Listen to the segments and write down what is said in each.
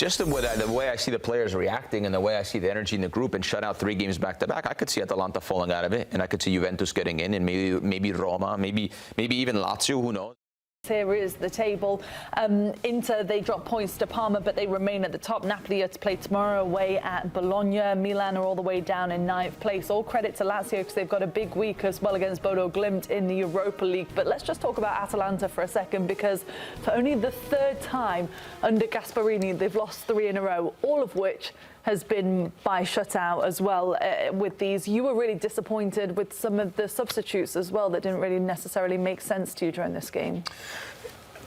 just the way I see the players reacting and the way I see the energy in the group and shut out 3 games back-to-back, I could see Atalanta falling out of it, and I could see Juventus getting in, and maybe Roma, maybe even Lazio, who knows? Here is the table. Inter, they drop points to Parma, but they remain at the top. Napoli are to play tomorrow away at Bologna. Milan are all the way down in 9th place. All credit to Lazio because they've got a big week as well against Bodo Glimt in the Europa League. But let's just talk about Atalanta for a second, because for only the 3rd time under Gasperini, they've lost 3 in a row, all of which has been by shutout as well. With these, you were really disappointed with some of the substitutes as well that didn't really necessarily make sense to you during this game.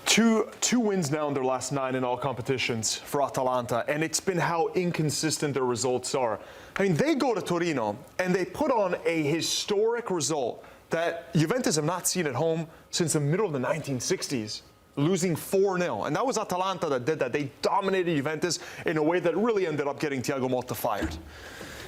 Two wins now in their last 9 in all competitions for Atalanta, and it's been how inconsistent their results are. I mean, they go to Torino and they put on a historic result that Juventus have not seen at home since the middle of the 1960s. Losing 4-0. And that was Atalanta that did that. They dominated Juventus in a way that really ended up getting Thiago Motta fired.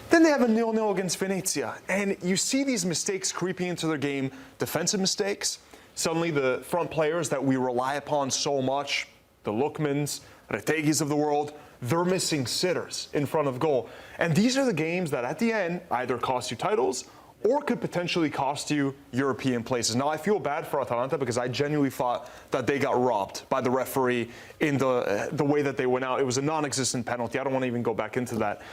Then they have a 0-0 against Venezia. And you see these mistakes creeping into their game, defensive mistakes. Suddenly the front players that we rely upon so much, the Lookmans, Retegis of the world, they're missing sitters in front of goal. And these are the games that at the end either cost you titles or could potentially cost you European places. Now, I feel bad for Atalanta because I genuinely thought that they got robbed by the referee in the way that they went out. It was a non-existent penalty. I don't want to even go back into that.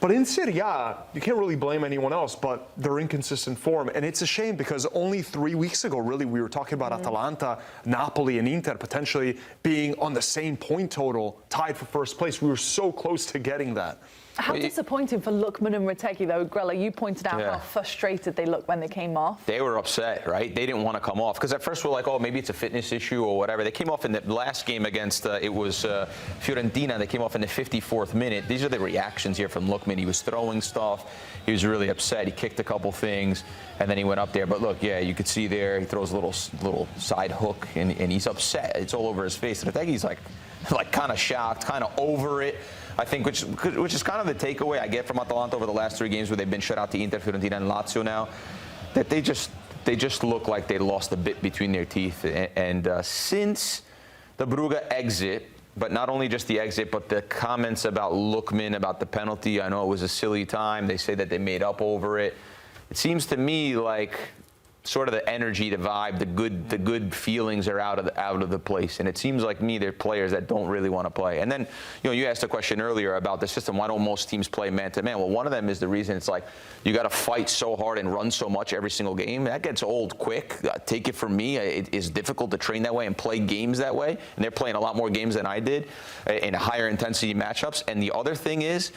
But in Serie A, you can't really blame anyone else but their inconsistent form. And it's a shame because only 3 weeks ago, really, we were talking about Atalanta, Napoli, and Inter potentially being on the same point total, tied for first place. We were so close to getting that. How disappointing for Lookman and Retegui, though. Grella, you pointed out how frustrated they looked when they came off. They were upset, right? They didn't want to come off because at first we're like, oh, maybe it's a fitness issue or whatever. They came off in the last game against, Fiorentina. They came off in the 54th minute. These are the reactions here from Lookman. He was throwing stuff. He was really upset. He kicked a couple things, and then he went up there. But look, yeah, you could see there, he throws a little side hook, and he's upset. It's all over his face. Retegui's like kind of shocked, kind of over it. I think, which is kind of the takeaway I get from Atalanta over the last 3 games where they've been shut out to Inter, Fiorentina, and Lazio now, that they just look like they lost a bit between their teeth. And since the Brugge exit, but not only just the exit, but the comments about Lookman, about the penalty, I know it was a silly time. They say that they made up over it. It seems to me like sort of the energy, the vibe, the good feelings are out of the place. And it seems like they're players that don't really want to play. And then, you asked a question earlier about the system. Why don't most teams play man-to-man? Well, one of them is the reason it's like you got to fight so hard and run so much every single game. That gets old quick. Take it from me. It is difficult to train that way and play games that way. And they're playing a lot more games than I did in higher intensity matchups. And the other thing is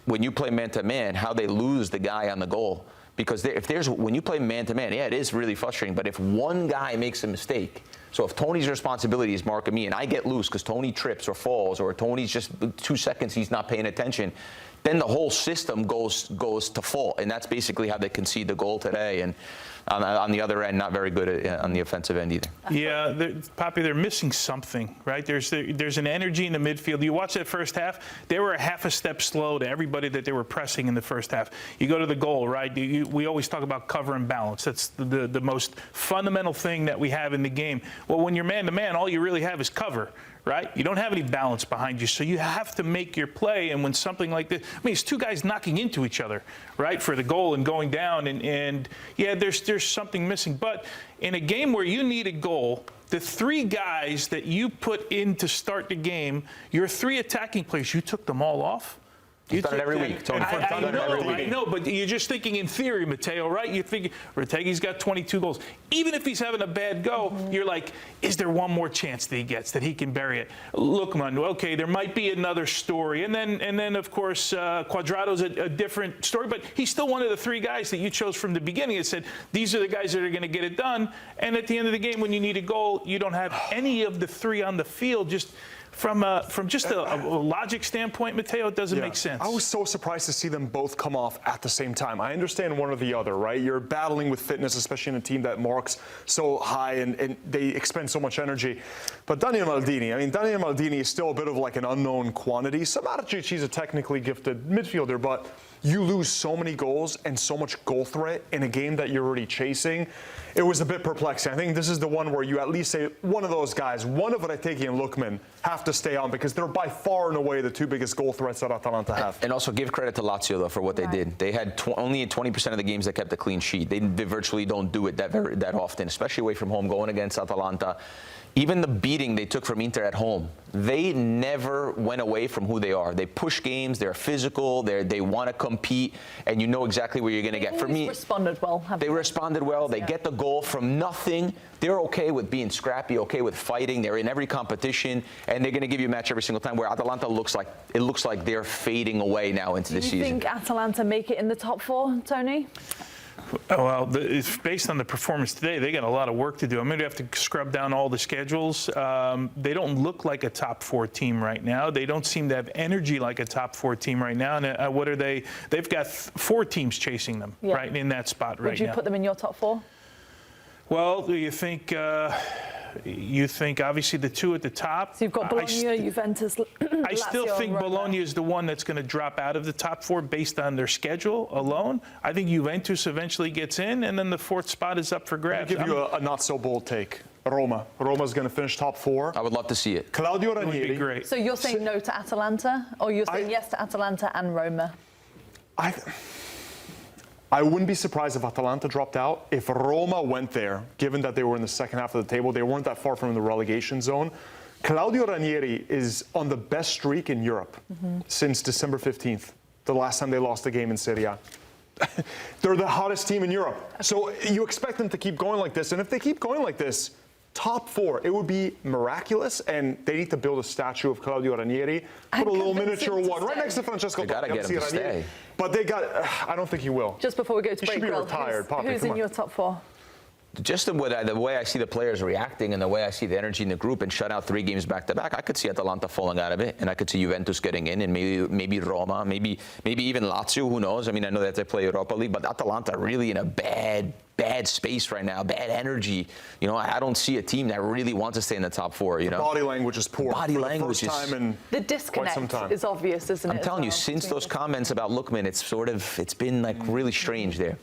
when you play man-to-man, how they lose the guy on the goal. Because when you play man-to-man, yeah, it is really frustrating. But if one guy makes a mistake, so if Tony's responsibility is marking me and I get loose because Tony trips or falls or Tony's just 2 seconds he's not paying attention, then the whole system goes to fault. And that's basically how they concede the goal today. And on the other end, not very good on the offensive end either. Yeah, Poppy, they're missing something, right? There's an energy in the midfield. You watch that first half, they were a half a step slow to everybody that they were pressing in the first half. You go to the goal, right? We always talk about cover and balance. That's the most fundamental thing that we have in the game. Well, when you're man-to-man, all you really have is cover. Right? You don't have any balance behind you, so you have to make your play. And when something like this, I mean, it's 2 guys knocking into each other, right, for the goal and going down. And yeah, there's something missing. But in a game where you need a goal, the 3 guys that you put in to start the game, your 3 attacking players, you took them all off. You've done it every week. Tony, I know, but you're just thinking in theory, Matteo, right? You think Retegui's got 22 goals. Even if he's having a bad go, you're like, is there one more chance that he gets, that he can bury it? Look, man, okay, there might be another story. And then of course, Cuadrado's a different story, but he's still one of the 3 guys that you chose from the beginning and said, these are the guys that are going to get it done. And at the end of the game, when you need a goal, you don't have any of the 3 on the field. Just from just a logic standpoint, Matteo, it doesn't make sense. I was so surprised to see them both come off at the same time. I understand one or the other, right? You're battling with fitness, especially in a team that marks so high and they expend so much energy. But Daniel Maldini is still a bit of like an unknown quantity. Samardžić, he's a technically gifted midfielder, but you lose so many goals and so much goal threat in a game that you're already chasing. It was a bit perplexing. I think this is the one where you at least say one of those guys, one of Retegui and Lookman, have to stay on because they're by far and away the two biggest goal threats that Atalanta have. And also give credit to Lazio, though, for what they did. They had only in 20% of the games that kept a clean sheet. They virtually don't do it that often, especially away from home, going against Atalanta. Even the beating they took from Inter at home, they never went away from who they are. They push games, they're physical, they want to compete, and you know exactly where you're going to get. For me, responded well. they responded well. They get the goal from nothing. They're okay with being scrappy, okay with fighting. They're in every competition, and they're going to give you a match every single time. Where Atalanta looks like they're fading away now into the season. Do you think Atalanta make it in the top 4, Tony? Well, it's based on the performance today, they got a lot of work to do. I'm going to have to scrub down all the schedules. They don't look like a top 4 team right now. They don't seem to have energy like a top 4 team right now. And what are they? They've got 4 teams chasing them right in that spot right now. Would you put them in your top 4? Well, you think obviously the 2 at the top. So you've got Bologna, Juventus, I still Lazio, think Roma. Bologna is the one that's going to drop out of the top 4 based on their schedule alone. I think Juventus eventually gets in, and then the 4th spot is up for grabs. I'll give you a not so bold take. Roma. Roma's going to finish top 4. I would love to see it. Claudio That would be Ranieri. great. So you're saying no to Atalanta, or you're saying yes to Atalanta and Roma? I wouldn't be surprised if Atalanta dropped out. If Roma went there, given that they were in the second half of the table, they weren't that far from the relegation zone. Claudio Ranieri is on the best streak in Europe since December 15th, the last time they lost a game in Serie A. They're the hottest team in Europe. So you expect them to keep going like this. And if they keep going like this, top 4, it would be miraculous. And they need to build a statue of Claudio Ranieri, put a little miniature one right next to Francesco. They gotta get him to stay. But they got, I don't think he will. Just before we go to He break, should be Grella, retired, Poppy, who's come in on. your top 4? Just the way I see the players reacting and the way I see the energy in the group and shut out 3 games back to back, I could see Atalanta falling out of it, and I could see Juventus getting in, and maybe Roma, maybe even Lazio. Who knows? I mean, I know that they play Europa League, but Atalanta really in a bad space right now, bad energy. You know, I don't see a team that really wants to stay in the top 4. You know, Body language is poor. Body for the language first is- time in The quite some disconnect time. is obvious, isn't it? I'm telling you, since those comments about Lookman, it's been like really strange there.